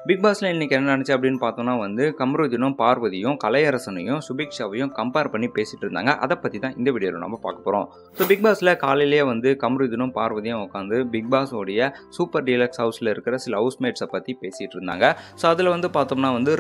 Big பாஸ்ல இன்னைக்கு என்ன நடந்துச்சு அப்படின்னு பார்த்தோம்னா வந்து கமருதீனும் பார்வதியும் கலையரசனையும் சுபிக்ஷாவையும் கம்பேர் பண்ணி பேசிட்டு இருந்தாங்க. அதை பத்தி தான் இந்த வீடியோவில் நம்ம பார்க்க போறோம். ஸோ பிக் பாஸ்ல காலையிலேயே வந்து கமருதீனும் பார்வதியும் உட்காந்து பிக் பாஸ் உடைய சூப்பர் டீலக்ஸ் ஹவுஸ்ல இருக்கிற சில ஹவுஸ்மேட்ஸை பத்தி பேசிட்டு இருந்தாங்க. ஸோ அதில் வந்து பார்த்தோம்னா வந்து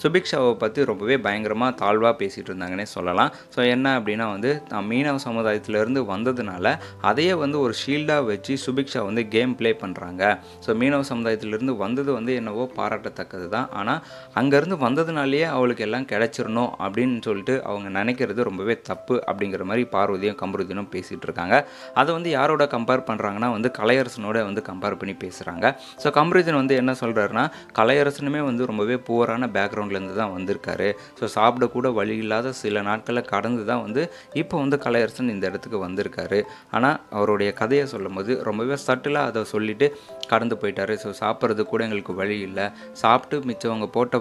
சுபிக்ஷாவை பற்றி ரொம்பவே பயங்கரமாக தாழ்வாக பேசிகிட்டு இருந்தாங்கன்னே சொல்லலாம். ஸோ என்ன அப்படின்னா வந்து மீனவ சமுதாயத்திலேருந்து வந்ததுனால அதையே வந்து ஒரு ஷீல்டாக வச்சு சுபிக்ஷா வந்து கேம் ப்ளே பண்ணுறாங்க. ஸோ மீனவ சமுதாயத்திலேருந்து வந்தது வந்து என்னவோ பாராட்டத்தக்கது தான். ஆனால் அங்கேருந்து வந்ததுனாலேயே அவளுக்கு எல்லாம் கிடைச்சிடணும் அப்படின்னு சொல்லிட்டு அவங்க நினைக்கிறது ரொம்பவே தப்பு அப்படிங்கிற மாதிரி பார்வதியும் கமருதீனும் பேசிகிட்டு இருக்காங்க. அதை வந்து யாரோட கம்பேர் பண்ணுறாங்கன்னா வந்து கலையரசனோட வந்து கம்பேர் பண்ணி பேசுகிறாங்க. ஸோ கமருதீன் வந்து என்ன சொல்கிறாருன்னா, கலையரசனுமே வந்து ரொம்பவே புவரான பேக்ரவுண்ட்லேருந்து தான் வந்திருக்காரு. ஸோ சாப்பிடக்கூட வழி இல்லாத சில நாட்களை கடந்து தான் வந்து இப்போ வந்து கலையரசன் இந்த இடத்துக்கு வந்திருக்காரு. ஆனால் அவருடைய கதையை சொல்லும் போது ரொம்பவே சட்டிலாக அதை சொல்லிவிட்டு கடந்து போயிட்டார். ஸோ சாப்பிட்றது கூட எங்களுக்கு வழி இல்லை, சாப்பிட்டு மிச்சவங்க போட்ட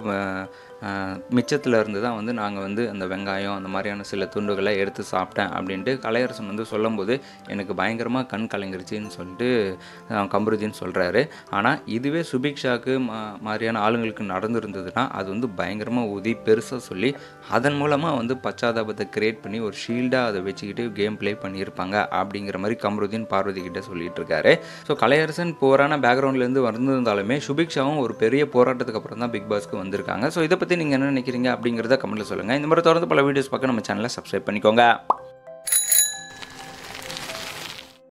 மிச்சத்தில் இருந்து தான் வந்து நாங்கள் வந்து அந்த வெங்காயம் அந்த மாதிரியான சில துண்டுகளை எடுத்து சாப்பிட்டேன் அப்படின்ட்டு கலையரசன் வந்து சொல்லும்போது எனக்கு பயங்கரமாக கண் கலங்கிருச்சின்னு சொல்லிட்டு கமருதீன் சொல்கிறாரு. ஆனால் இதுவே சுபிக்ஷாவுக்கு மாதிரியான ஆளுங்களுக்கு நடந்துருந்ததுன்னா அது வந்து பயங்கரமாக ஊதி பெருசாக சொல்லி அதன் மூலமாக வந்து பச்சாதாபத்தை கிரியேட் பண்ணி ஒரு ஷீல்டாக அதை வச்சுக்கிட்டு கேம் ப்ளே பண்ணியிருப்பாங்க அப்படிங்கிற மாதிரி கமருதீன் பார்வதி கிட்ட சொல்லிட்டு இருக்காரு. ஸோ கலையரசன் போரான பேக்ரவுண்ட்லேருந்து வந்திருந்தாலுமே சுபிக்ஷாவும் ஒரு பெரிய போராட்டத்துக்கு அப்புறம் தான் பிக் பாஸ்க்கு வந்திருக்காங்க. ஸோ இதை பற்றி நீங்கள் என்ன நினைக்கிறீங்க அப்படிங்கிறத கமெண்ட்டில் சொல்லுங்கள். இந்த மாதிரி தொடர்ந்து பல வீடியோஸ் பார்க்க நம்ம சேனலை சப்ஸ்கிரைப் பண்ணிக்கோங்க.